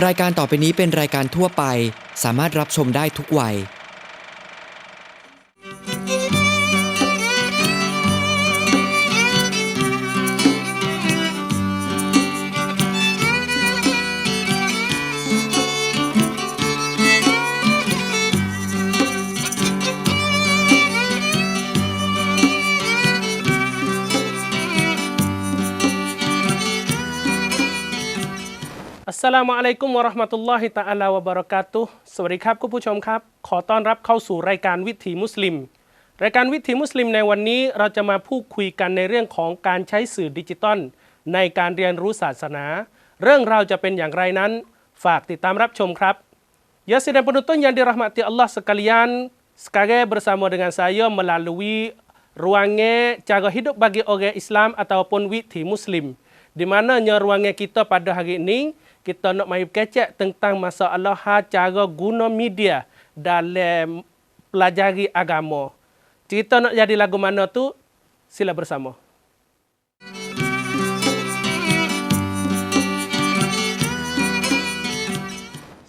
รายการต่อไปนี้เป็นรายการทั่วไปสามารถรับชมได้ทุกวัยอัสสลามุอะลัยกุมวะเราะห์มะตุลลอฮิตะอาลาวะบะเราะกาตุฮ์สวัสดีครับคุณผู้ชมครับขอต้อนรับเข้าสู่รายการวิถีมุสลิมรายการวิถีมุสลิมในวันนี้เราจะมาพูดคุยกันในเรื่องของการใช้สื่อดิจิตอลในการเรียนรู้ศาสนาเรื่องราวจะเป็นอย่างไรนั้นฝากติดตามรับชมครับYa sidang penonton yang dirahmati Allah sekalian, sekarang bersama dengan saya melalui ruangan cara hidup bagi orang Islam ataupun Withi Muslim. Di mananya ruangan kita pada hari ini, kita nak mai kecek tentang masalah cara guna media dalam pelajari agama. Cerita nak jadi lagu mana tu? Sila bersama.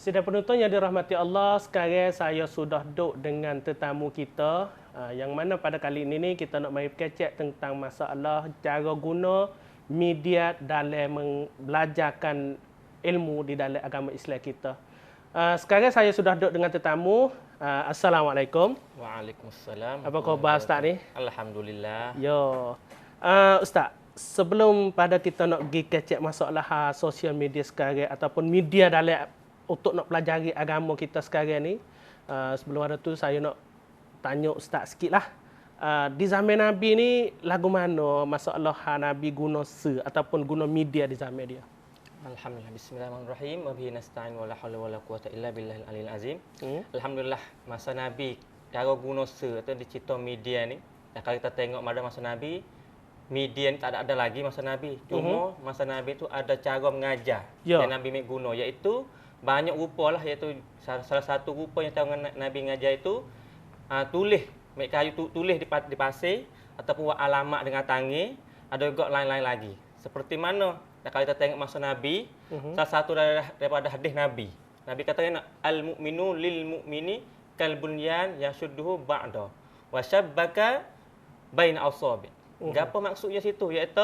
Sidang penonton yang dirahmati Allah, sekarang saya sudah duduk dengan tetamu kita yang mana pada kali ini kita nak mari kecek tentang masalah cara guna media dalam belajarkan ilmu di dalam agama Islam kita. Sekarang saya sudah duduk dengan tetamu. Assalamualaikum. Waalaikumsalam. Apa khabar Ustaz ni? Alhamdulillah. Yo. Ustaz, sebelum pada kita nak pergi kecek masalah sosial media sekarang ataupun media dalam untuk nak pelajari agama kita sekarang ni, sebelum ada tu saya nak tanya Ustaz sikit lah. Di zaman Nabi ni lagu mana masalah Nabi guna ataupun guna media di zaman dia? Alhamdulillah. Bismillahirrahmanirrahim. Wa bihi nasta'in wa la haula wa la quwwata illa billahil aliyil azim. Alhamdulillah, masa Nabi cara guna atau digital media ni, kalau kita tengok pada masa Nabi, media ni tak ada lagi masa Nabi. Cuma masa Nabi tu ada cara mengajar yang Nabi guna, iaitu banyak rupa lah, iaitu salah satu rupa yang tahu Nabi ngajar itu tulis, kayu tulis di pasir ataupun buat alamat dengan tangan, ada juga lain-lain lagi. Seperti mana kalau kita tengok masa Nabi, salah satu daripada hadis Nabi katakan al-mu'minu lil mu'mini kal bunyan yashudduhu ba'da wa syabbaka baina asabi. Apa maksudnya situ? Iaitu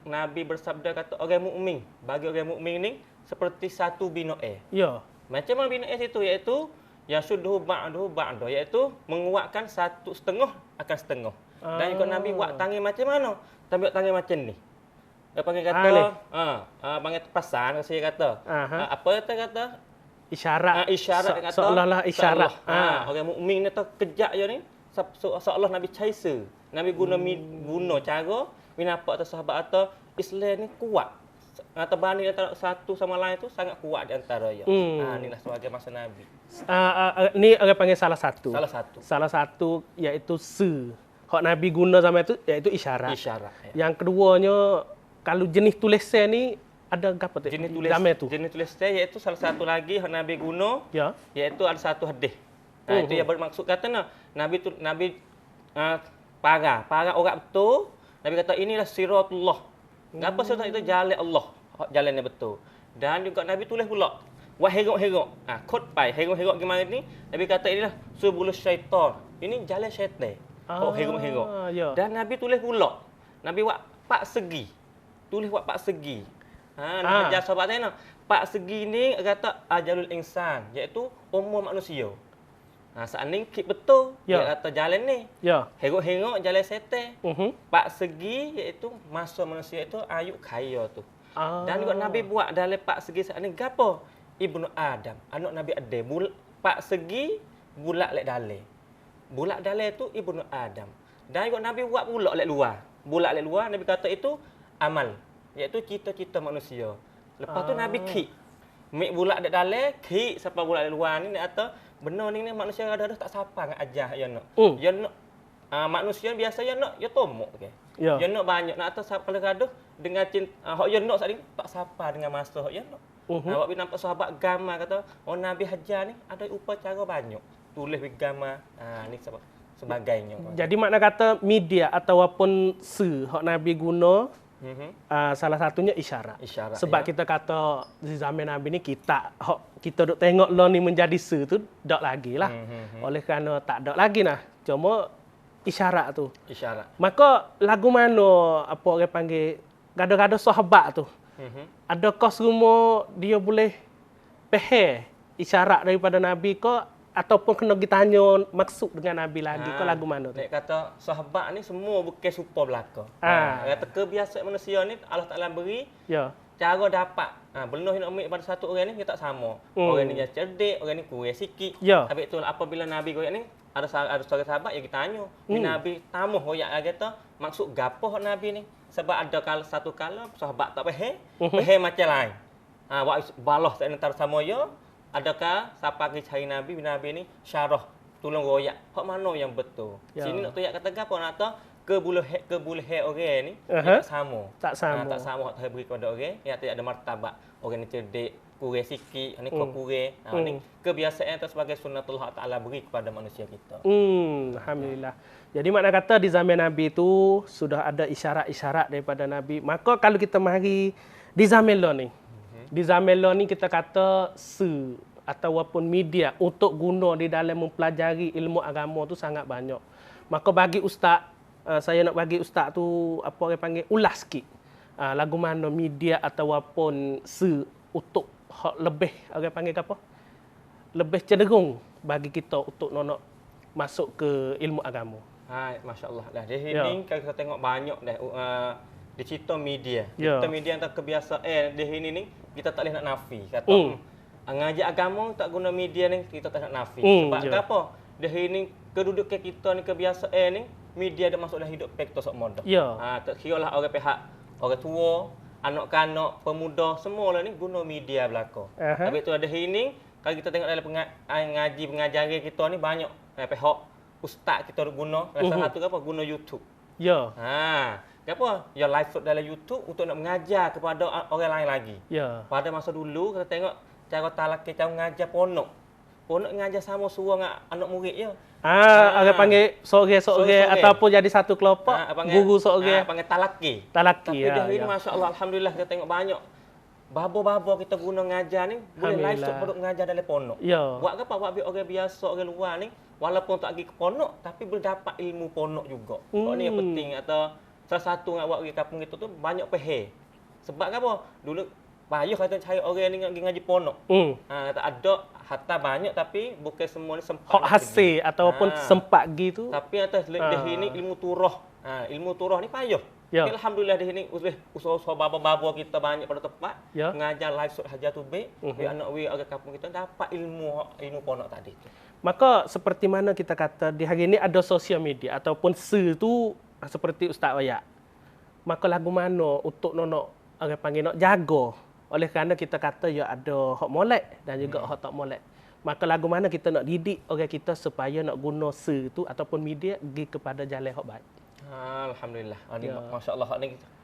Nabi bersabda kata orang mukmin, bagi orang mukmin ni seperti satu binoe. Ya. Macam mana binoe itu? Iaitu yang suduh ba'duhu ba'du, iaitu menguatkan satu setengah akan setengah. Dan juga Nabi buat tangan macam mana? Nabi buat tangan macam ni. Dia panggil kata, panggil pasan, saya kata. Apa dia kata? Isyarat. Isyarat dia kata. Seolah-olah isyarat. Orang mukmin ni tu kejap je ni, seolah Nabi chaser. Nabi guna cara nampak atas sahabat atau Islam ni kuat. Atau banding antara satu sama lain tu sangat kuat di antaranya. Inilah sebagai masa Nabi. Ni orang panggil salah satu. Salah satu iaitu hak Nabi guna sama itu iaitu isyarat. Isyarat. Ya. Yang keduanya kalau jenis tulisan ni ada apa tu? Jenis tulisan iaitu salah satu lagi hak Nabi guna. Ya. Iaitu ada satu hadis. Itu yang bermaksud kata Nabi para orang betul. Nabi kata inilah siratullah. Apa sirat itu? Jalan Allah. Jalan yang betul. Dan juga Nabi tulis pula. Wah hengok-hengok. Kod pai. Hengok-hengok gimana ni? Nabi kata inilah subulus syaitan. Ini jalan syaitan. Hengok-hengok. Ya. Dan Nabi tulis pula. Nabi buat 4 segi. Tulis buat 4 segi. Nak ajar sahabat saya nak. 4 segi ni kata ajalul insan. Iaitu umur manusia. Saat ni kit betul. Dia kata jalan ni. Ya. Hengok-hengok jalan setan. 4 segi iaitu masa manusia itu ayuk kaya tu. Dan juga Nabi buat dalam 4 segi saat ni gapo? Ibnu Adam, anak Nabi Adam. 4 segi bulat lek dalam. Bulat dalam tu Ibnu Adam. Dan juga Nabi buat pula lek luar. Bulat lek luar Nabi kata itu amal. Iaitu cita-cita manusia. Lepas tu Nabi kit. Mik bulat lek dalam, kit sampai bulat lek luar ni kata benar ni manusia ada tak sapa nak ajar ya nak. Ya nak manusia biasa ya nak ya tomok ke. Ya nak banyak nak atas kalau gaduh dengan cinta hak ya nak sat tak sapa dengan masa hak ya nak. Awak bila nampak sahabat gambar kata Nabi hajar ni ada upacara banyak. Tulis gambar ni sebagainya. Jadi makna kata media ataupun hak Nabi guna Salah satunya isyarat. Sebab ya. kita kata di zaman Nabi ni kita duk tengok lo ni menjadi se tu dak lagi lah. Oleh kerana tak dak lagi nah. Cuma isyarat tu. Isyarat. Maka lagu mana apa orang panggil gado-gado sahabat tu. Adakah semua dia boleh faham isyarat daripada Nabi ke ataupun kena ditanya maksud dengan Nabi lagi ke lagu mana tu? Nek kata sahabat ni semua bukan super belaka. Kata kebiasaan manusia ni Allah Taala beri. Ya. Cara dapat benuh nak ambil pada satu orang ni kita tak sama. Orang ni yang cerdik, orang ni kurang sikit. Ya. Habis tu apabila Nabi goyak ni ada seorang sahabat yang kita tanya, Nabi tamuh goyak kata maksud gapo hak Nabi ni? Sebab ada satu kala sahabat tak faham, faham macam lain. Wak balah tak entar sama ya. Adakah siapa pergi cari Nabi ni syarah tolong royak hak mana yang betul. Sini nak toyak kata gapo nak tahu kebolehan orang ni tak sama. Tak sama. Tak sama hak beri kepada orang yang tidak ada martabat. Orang ni cerdik, kurang sikit, ni kurang. Ni kebiasaan itu sebagai sunnatullah Taala beri kepada manusia kita. Alhamdulillah. Jadi makna kata di zaman Nabi itu sudah ada isyarat-isyarat daripada Nabi. Maka kalau kita mari di zaman lo ni. Di zaman lo ni kita kata ataupun media untuk guna di dalam mempelajari ilmu agama tu sangat banyak. Maka bagi ustaz, saya nak bagi ustaz tu apa orang panggil ulas sikit. Lagu mana media ataupun untuk lebih orang panggil apa? Lebih cenderung bagi kita untuk nak masuk ke ilmu agama. Masya-Allah. Dah di sini kalau kita tengok banyak dah di cerita media. Cerita media antara kebiasaan di sini ni kita tak boleh nak nafi. Kata ngaji agama tak guna media ni kita tak nak nafi. Sebab apa? Di sini kedudukan kita ni kebiasaan ni media dah masuk dalam hidup kita sok moda. Tak kira lah orang pihak orang tua, anak-anak, pemuda semua lah ni guna media belaka. Habis tu ada sini kalau kita tengok dalam ngaji pengajari kita ni banyak pihak ustaz kita guna salah satu apa guna YouTube. Ya. Kenapa? Ya live shoot dalam YouTube untuk nak mengajar kepada orang lain lagi. Ya. Pada masa dulu kita tengok cara talaki cara mengajar ponok. Ponok mengajar sama suruh dengan anak murid ya. Orang panggil sore-sore ataupun jadi satu kelompok. Guru sore. Panggil talaki. Talaki. Tapi dah ini masya-Allah alhamdulillah kita tengok banyak babo-babo kita guna mengajar ni boleh live shoot untuk mengajar dalam ponok. Ya. Buat apa? Buat orang biasa orang luar ni walaupun tak pergi ke ponok tapi boleh dapat ilmu ponok juga. Ni yang penting atau salah satu nak buat pergi kampung kita tu banyak pehe. Sebab apa? Dulu payah kata cari orang ni pergi ngaji ponok. Kata ada harta banyak tapi bukan semua ni sempat. Hak hasil ataupun sempat gitu. Tapi atas dah ini ilmu turah. Ilmu turah ni payah. Alhamdulillah di sini usaha-usaha babo-babo kita banyak pada tempat mengajar live shoot hajat tubik. Anak orang kampung kita dapat ilmu ponok tadi tu. Maka seperti mana kita kata di hari ini ada sosial media ataupun tu seperti Ustaz Wayak. Maka lagu mana untuk nak orang panggil nak jaga. Oleh kerana kita kata ya ada hak molek dan juga hak tak molek. Maka lagu mana kita nak didik orang kita supaya nak guna tu ataupun media pergi kepada jalan hak baik. Alhamdulillah. Masya-Allah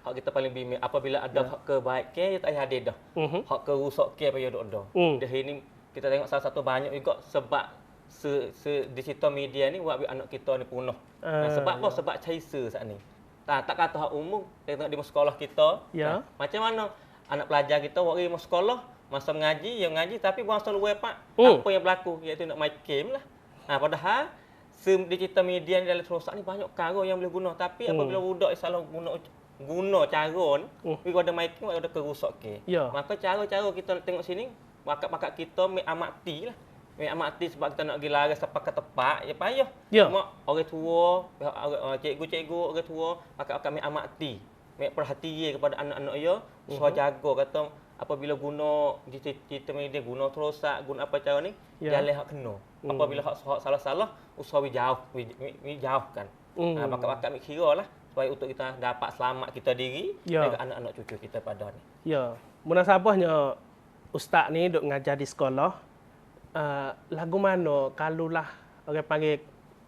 hak kita paling bimbing apabila ada hak kebaikan ya tak payah ada dah. Hak kerusakan payah ada. Di sini kita tengok salah satu banyak juga sebab digital media ni buat anak kita ni punah. Sebab apa? Sebab cari saat ni. Tak kata hak umum, kita tengok di sekolah kita. Macam mana anak pelajar kita waktu di sekolah masa mengaji, yang mengaji tapi masa luar pak apa yang berlaku iaitu nak main game lah. Padahal digital media ni dalam terosak ni banyak cara yang boleh guna tapi apabila budak salah guna cara ni, bila ada main game ada kerosakan. Maka cara-cara kita tengok sini bakat-bakat kita amati lah. Amati sebab kita nak pergi laras sampai ke tempat, ya payah. Cuma orang tua, cikgu-cikgu, orang tua, kami amati. Perhatian kepada anak-anak ya, supaya jaga kata apabila guna digital media, guna terosak, guna apa cara ni, jalan hak kena. Apabila hak salah-salah, usaha jauhkan. Bakat-bakat mik kira lah supaya untuk kita dapat selamat kita diri dan anak-anak cucu kita pada ni. Ya, munasabahnya ustaz ni duk ngajar di sekolah. Lagu mana kalulah orang panggil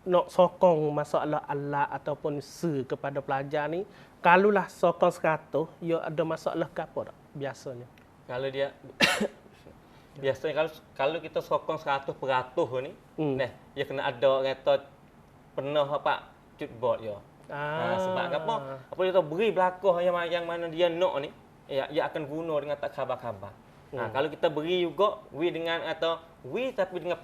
nak sokong masalah Allah ataupun kepada pelajar ni, kalulah sokong 100, ya ada masalah ke apa tak biasanya? Kalau dia biasanya kalau kita sokong 100% ni, nah, ya kena ada kata pernah apa cutbot ya. Sebab apa? Apa dia tahu beri belakang yang mana dia nak ni, ia akan guna dengan tak khabar-khabar. Kalau kita beri juga we dengan atau we tapi dengan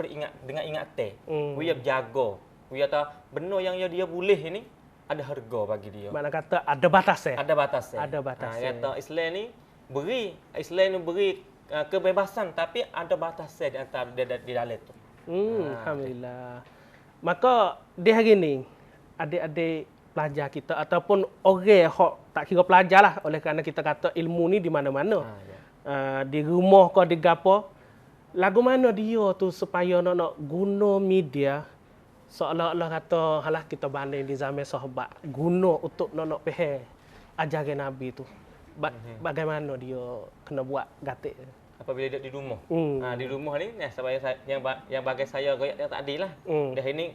dengan ingatan. We yang jaga. We atau benda yang dia boleh ni ada harga bagi dia. Mana kata ada batasnya. Ada batasnya. Ada batasnya. Kata Islam ni beri kebebasan tapi ada batasnya di antara di dalam tu. Alhamdulillah. Maka di hari ni adik-adik pelajar kita ataupun orang hok tak kira pelajar lah, oleh kerana kita kata ilmu ni di mana-mana. Di rumah ke di gapo, lagu mana dia tu supaya nak guna media seolah-olah kata halah kita banding di zaman sahabat guna untuk nak faham ajaran Nabi tu. Bagaimana dia kena buat gatik apabila dia di rumah. Di rumah ni supaya yang bagi saya goyak yang tak adil lah. Dah ini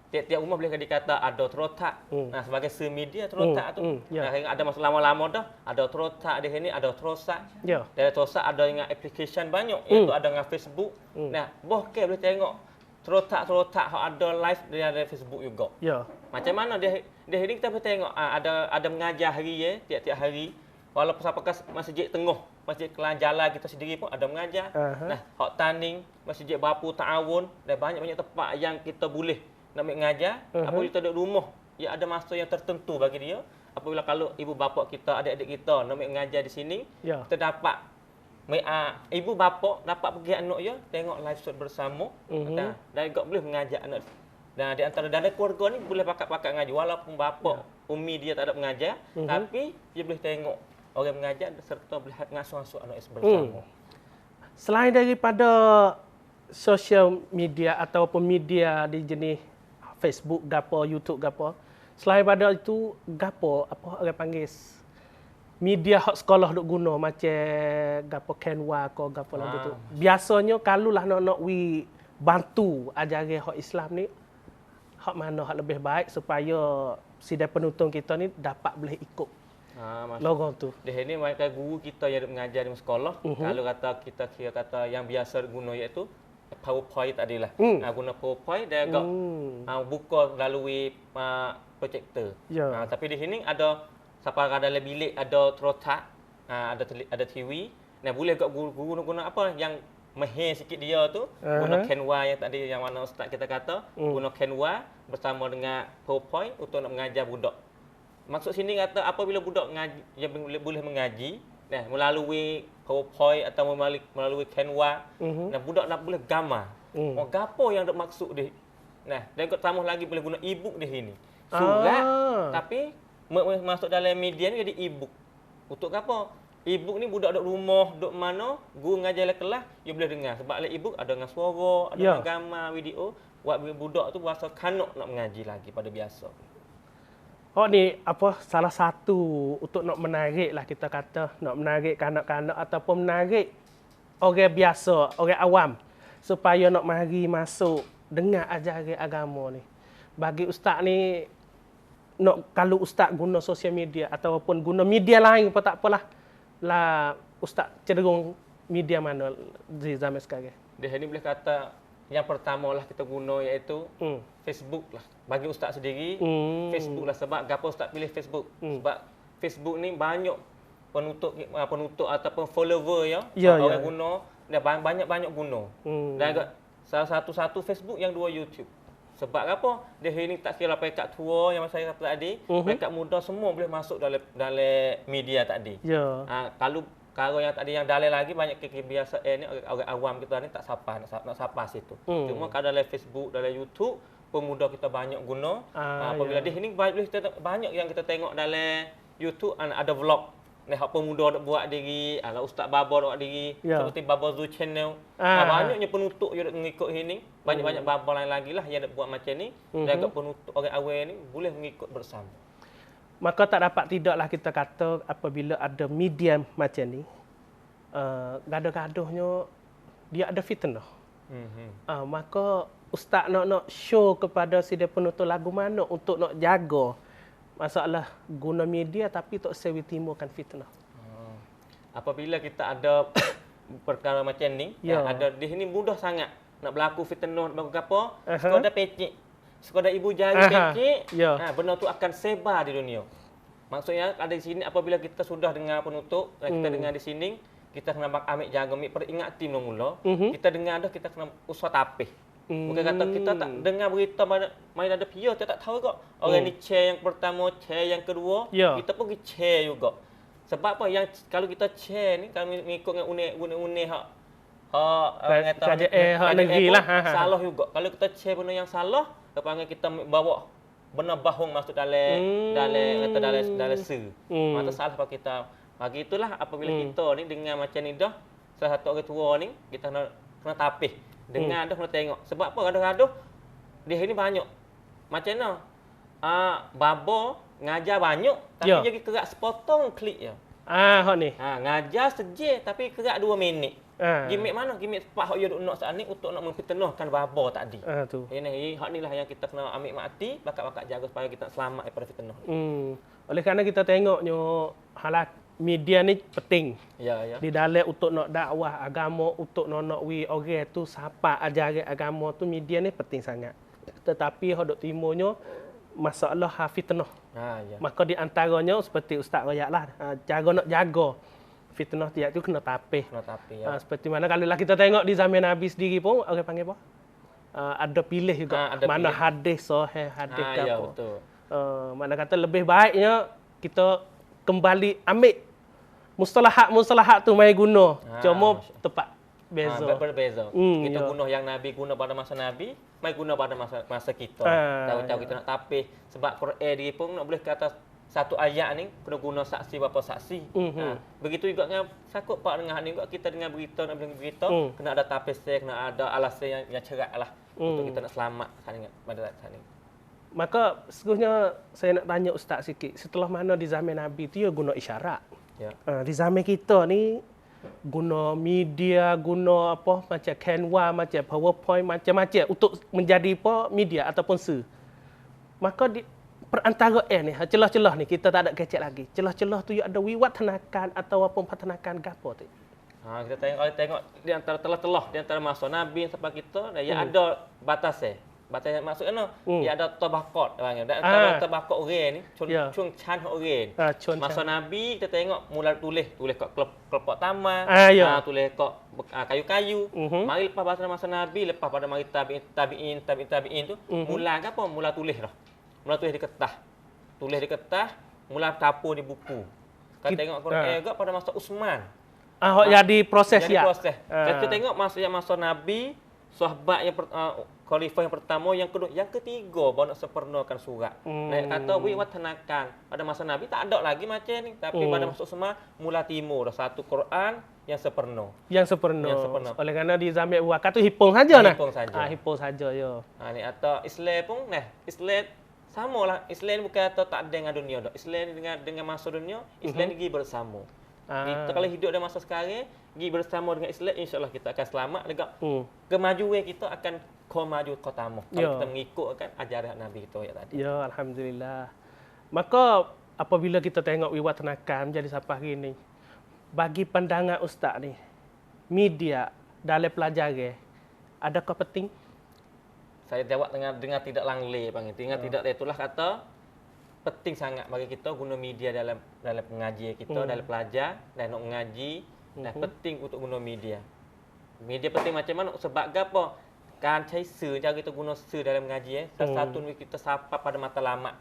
tiap rumah boleh dikata ada terotak. Sebagai semedia terotak tu. Ada masa lama-lama dah ada terotak di sini, ada terosak. Dari terosak ada dengan application banyak iaitu ada dengan Facebook. Boleh boleh tengok terotak yang ada live dari Facebook juga. Macam mana di sini kita boleh tengok ada mengajar hari tiap-tiap hari. Walaupun sampai masjid tengah, masjid kelang jalan kita sendiri pun ada mengajar. Hak tanding, masjid Bapu Ta'awun dan banyak-banyak tempat yang kita boleh nak mengajar. Apabila kita duduk rumah, ia ada masa yang tertentu bagi dia. Apabila kalau ibu bapa kita, adik-adik kita nak mengajar di sini, kita dapat ibu bapa dapat pergi anak dia tengok live shoot bersama dan juga boleh mengajar anak. Dan di antara dalam keluarga ni boleh pakat ngaji walaupun bapa umi dia tak ada mengajar, tapi dia boleh tengok orang mengajar serta boleh ngasuh-ngasuh anak bersama. Selain daripada social media ataupun media di jenis Facebook gapo, YouTube gapo, selain pada itu gapo apa orang panggil media hak sekolah duk guna macam gapo Canva ko gapo lagu tu. Biasanya kalulah nak we bantu ajaran hak Islam ni hak mana hak lebih baik supaya sidang penonton kita ni dapat boleh ikut. Logo tu. Di sini mereka guru kita yang mengajar di sekolah, kalau kata kita kira kata yang biasa guna iaitu PowerPoint tadilah. Guna PowerPoint dan juga buka melalui projector. Tapi di sini ada siapa dalam bilik ada terotak, ada TV. Nah boleh juga guru guna apa yang mahir sikit dia tu guna Canva yang tadi yang mana ustaz kita kata guna Canva bersama dengan PowerPoint untuk nak mengajar budak. Maksud sini kata apabila budak ngaji dia boleh mengaji melalui PowerPoint atau melalui Canva, budak nak boleh gambar. Gapo yang ada maksud dia. Dan ikut tambah lagi boleh guna e-book di sini. Surat tapi masuk dalam media ni jadi e-book. Untuk apa? E-book ni budak duduk rumah, duduk mana, guru ngajar dalam kelas, dia boleh dengar. Sebab dalam e-book ada dengan suara, ada dengan gambar, video. Buat budak tu berasa kanak nak mengaji lagi pada biasa. Ni apa salah satu untuk nak menarik lah kita kata, nak menarik kanak-kanak ataupun menarik orang biasa, orang awam supaya nak mari masuk dengar ajaran agama ni. Bagi ustaz ni kalau ustaz guna sosial media ataupun guna media lain pun tak apalah. Lah ustaz cenderung media mana di zaman sekarang? Di sini boleh kata yang pertama lah kita guna iaitu Facebook lah. Bagi ustaz sendiri, Facebook lah. Sebab kenapa ustaz pilih Facebook? Sebab Facebook ni banyak penutup ataupun follower orang guna dan banyak guna. Dan salah satu Facebook yang dua YouTube. Sebab apa? Dia ini tak kira pekat tua yang saya kata tadi, pekat muda semua boleh masuk dalam media tadi. Kalau yang tadi yang dalil lagi banyak kebiasaan ni orang awam kita ni tak sapa nak sapa situ. Cuma kalau dalam Facebook, dalam YouTube, pemuda kita banyak guna. Apabila di sini banyak yang kita tengok dalam YouTube ada vlog. Hak pemuda nak buat diri, Ustaz Baba nak buat diri, seperti Baba Zoo Channel. Banyaknya penutup yang mengikut ini. Banyak-banyak baba lain lagi lah yang nak buat macam ni. Dan juga penutup orang awam ni boleh mengikut bersama. Maka tak dapat tidaklah kita kata apabila ada media macam ni, gaduh-gaduhnya dia ada fitnah. Maka ustaz nak show kepada sidang penonton lagu mana untuk nak jaga masalah guna media tapi tak sewi timbulkan fitnah. Apabila kita ada perkara macam ni, ada di sini mudah sangat nak berlaku fitnah berlaku apa? Sekadar pecik. sekadar ibu jari Aha, pekik, ya. benda tu akan sebar di dunia. Maksudnya ada di sini apabila kita sudah dengar penutup, kita dengar di sini, kita kena ambil jaga, ambil peringat tim mula. Kita dengar dah, kita kena usah tapih. Bukan kata kita tak dengar berita main ada pia, kita tak tahu kok. Orang ni share yang pertama, share yang kedua, Ya. kita pun pergi share juga. Sebab apa? Yang kalau kita share ni, kalau mengikut dengan unik-unik hak orang kata hak negeri lah. salah juga. Kalau kita share benda yang salah, lepas kita bawa benda bohong masuk dalam se. Maka salah apa kita. Bagi itulah apabila kita ni dengar macam ni dah, salah satu orang tua ni kita kena tapih. Dengar dah kena tengok. Sebab apa? Gaduh-gaduh dia ni banyak. Macam mana? Babo ngajar banyak tapi Ya. jadi kerak sepotong klik je. Hak ni. Ngajar sejak tapi kerak 2 minit. Ah. Gimik mana? Gimik tepat hak you nak saat ni untuk nak memfitnahkan babo tadi. Tu. Ini hak inilah yang kita kena ambil mati, bakat-bakat jaga supaya kita selamat daripada fitnah. Oleh kerana kita tengoknya halak media ni penting. Ya, ya. Di dalam untuk nak dakwah agama, untuk nak orang tu siapa ajaran agama tu media ni penting sangat. Tetapi hak dok timurnya masalah fitnah. Ya. Maka di antaranya seperti Ustaz Royak lah, cara nak jaga fitnah tiap tu kena tapih. Kena tapi ya. Seperti mana kalau lah kita tengok di zaman Nabi sendiri pun orang panggil apa? Ada pilih juga. Ada mana pilih. hadis sahih, hadis ke Ya, apa. betul. Mana kata lebih baiknya kita kembali ambil mustalahat tu mai guna. Cuma tepat beza. Berbeza. Kita guna yang Nabi guna pada masa Nabi, mai guna pada masa kita. Tahu-tahu kita nak tapih sebab Quran dia pun nak boleh kata satu ayat ni kena guna saksi berapa saksi. Begitu juga dengan sakut pak dengan ni juga kita dengar berita nak dengar berita kena ada tapih, kena ada alasan yang cerak lah untuk kita nak selamat pada saat ni. Maka sesungguhnya saya nak tanya Ustaz sikit, setelah mana di zaman Nabi tu ya guna isyarat. Ya. Di zaman kita ni guna media, guna apa macam Canva, macam PowerPoint, macam-macam untuk menjadi apa media ataupun maka di perantara ni celah-celah ni kita tak ada kecek lagi. Celah-celah tu ada wiwatanakan atau apa patanakan gapo tu. Kita tengok di antara telah-telah di antara masa Nabi sampai kita dia ada batasnya. Batas yang maksudnya dia ada tabaqat orang. Dan antara tabaqat orang ni cung chan orang. Masa Nabi kita tengok mula tulis kat kelopak taman, tulis kat kayu-kayu. Mari lepas masa Nabi, lepas pada mari tabi'in tu mula apa? Mula tulis dah. Mula tulis di kertas. Tulis di kertas, mula dapur di buku. Kita tengok Quran juga pada masa Utsman. Jadi proses ya. Kita tengok masa Nabi, sahabat yang khalifah yang pertama, yang kedua, yang ketiga baru nak sempurnakan surat. Kata wiwatanakan. Pada masa Nabi tak ada lagi macam ni, tapi pada masa Utsman mula timur dah satu Quran yang sempurna. Yang sempurna. Oleh kerana di zaman Abu Bakar tu hipung saja nah. Hipung saja. Hipung saja ya. Ni atau Islam pun Islam samalah. Islam bukan kata tak ada dengan dunia dah. Islam dengan masa dunia, Islam pergi bersama. Kita kalau hidup dalam masa sekarang, pergi bersama dengan Islam, insya-Allah kita akan selamat juga. Kemajuan kita akan maju ke utama kalau kita mengikutkan ajaran Nabi kita tadi. Ya, alhamdulillah. Maka apabila kita tengok wiwatanakan menjadi sampai hari ini, bagi pandangan ustaz ni, media dalam pelajaran adakah penting? Saya jawab dengan tidak langlai panggil. Dengan tidak itulah kata penting sangat bagi kita guna media dalam pengajian kita, dalam pelajar dan nak mengaji, dan penting untuk guna media. Media penting macam mana? Sebab apa? Kan cara kita guna dalam mengaji salah satu kita sapa pada mata lama.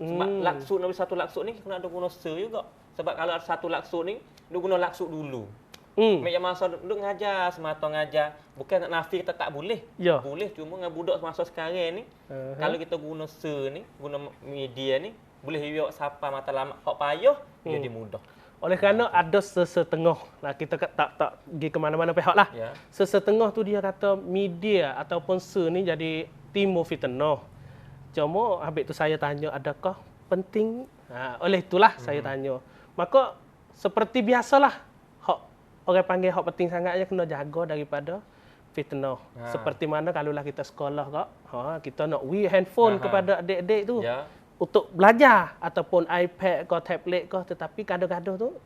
Sebab laksud Nabi satu laksud ni kena ada guna juga. Sebab kalau ada satu laksud ni, dia guna laksud dulu. Macam masa duduk ngajar, semata ngajar. Bukan nak nafi kita tak boleh. Ya. Boleh, cuma dengan budak masa sekarang ni, kalau kita guna ni, guna media ni, boleh juga sapa mata lama. Hak payah, jadi mudah. Oleh kerana ada sesetengah, kita tak pergi ke mana-mana pihak lah. Ya. Sesetengah tu dia kata media ataupun ni jadi timur fitnah. Cuma habis tu saya tanya adakah penting? Oleh itulah saya tanya. Maka seperti biasalah, orang panggil hak penting sangatnya kena jaga daripada fitnah. Seperti mana kalaulah kita sekolah kak, kita nak handphone kepada adik-adik tu. Ya. Untuk belajar ataupun iPad ke tablet ke, tetapi kadang-kadang tu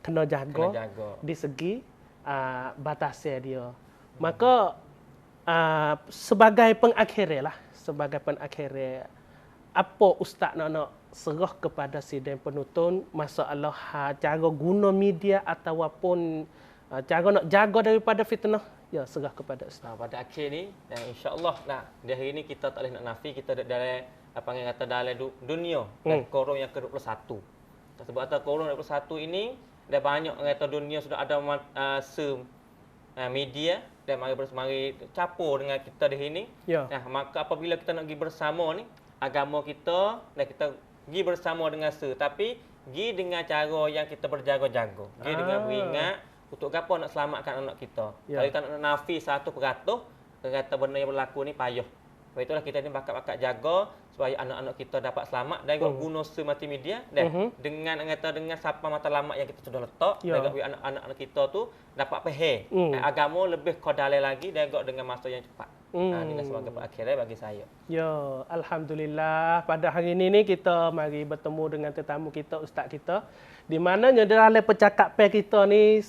kena jaga di segi batasnya dia. Maka sebagai pengakhir lah, sebagai pengakhir, apa Ustaz nak serah kepada sidang penonton masalah cara guna media ataupun cara nak jaga daripada fitnah, ya serah kepada Ustaz. Pada akhir ni, dan insya-Allah nah, di hari ni kita tak boleh nak nafi kita dalam apa yang kata dalam dunia dan korong yang ke-21. Sebab kata korong 21 ini dah banyak orang kata dunia sudah ada media dan mari capur dengan kita di sini. Ya. Nah, maka apabila kita nak pergi bersama ni, agama kita dan kita pergi bersama dengan tapi pergi dengan cara yang kita berjaga-jaga. Pergi dengan beringat untuk apa nak selamatkan anak kita. Ya. Kalau kita nak nafi 100%, kata benda yang berlaku ni payah. Sebab itulah kita ni bakat-bakat jaga supaya anak-anak kita dapat selamat dan guna multimedia dan dengan siapa matlamat yang kita sudah letak dan anak-anak kita tu dapat faham agama lebih kodale lagi dan dengan masa yang cepat. Ini sebagai perakhirnya bagi saya. Ya, alhamdulillah pada hari ini kita mari bertemu dengan tetamu kita, ustaz kita, di mananya dalam percakapan kita ni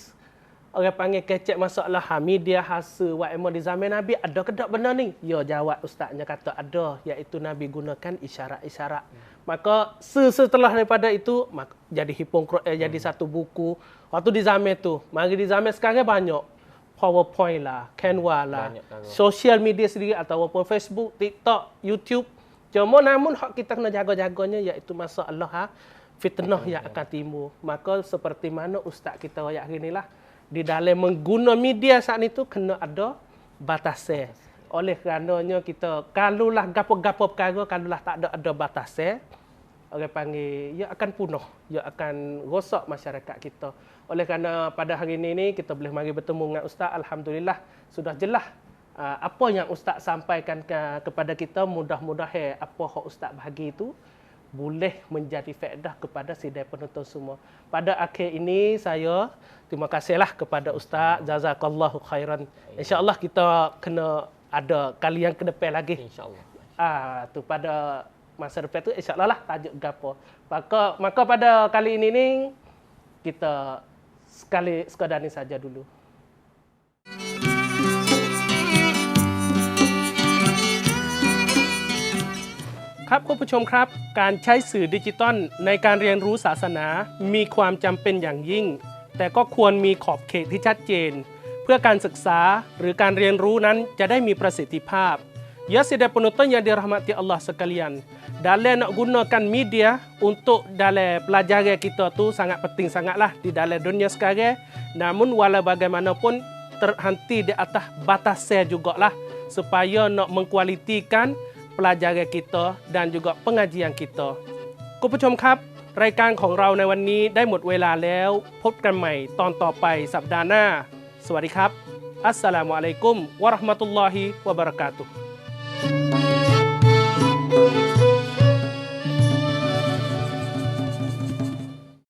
orang panggil kecek masalah media hasil whatever di zaman Nabi ada ke tak benda ni? Ya, jawab ustaznya kata ada, iaitu Nabi gunakan isyarat-isyarat. Maka setelah daripada itu maka jadi jadi satu buku. Waktu di zaman tu, mari di zaman sekarang banyak PowerPoint lah, Canva lah, social media sendiri ataupun Facebook, TikTok, YouTube. Cuma namun hak kita kena jaga-jaganya iaitu masalah fitnah yang akan timbul. Maka seperti mana ustaz kita ayat hari inilah, di dalam mengguna media saat itu kena ada batasnya. Oleh kerananya kita kalulah gapo-gapo perkara kalulah tak ada batasnya, orang panggil ia akan punah, ia akan rosak masyarakat kita. Oleh kerana pada hari ini kita boleh mari bertemu dengan ustaz, alhamdulillah sudah jelas apa yang ustaz sampaikan kepada kita, mudah-mudahan apa yang ustaz bahagi itu boleh menjadi faedah kepada sidang penonton semua. Pada akhir ini saya terima kasihlah kepada ustaz, jazakallahu khairan. Insya-Allah kita kena ada kali yang ke depan lagi. Insya-Allah. Tu pada masa depan tu insya-Allah lah tajuk gapo. Maka pada kali ini ni kita sekadar ni saja dulu. ครับคุณผู้ชมครับการใช้สื่อดิจิตอลในการเรียนรู้ศาสนามีความจำเป็นอย่างยิ่งแต่ก็ควรมีขอบเขตที่ชัดเจนเพื่อการศึกษาหรือการเรียนรู้นั้นจะได้มีประสิทธิภาพ Ya sidang penonton yang dirahmati Allah sekalian, dalam nak gunakan media untuk dalam pelajaran kita tu sangat penting sangatlah di dalam dunia sekarang. Namun walau bagaimanapun terhenti di atas batasnya jugalah supaya nak mengkualitikan pelajaran kita dan juga pengajian kita. คุณผู้ชมครับรายการของเราในวันนี้ได้หมดเวลาแล้วพบกันใหม่ตอนต่อไปสัปดาห์หน้าสวัสดีครับอัสสลามุอะลัยกุมวะเราะห์มะตุลลอฮิวะบะเราะกาตุฮ์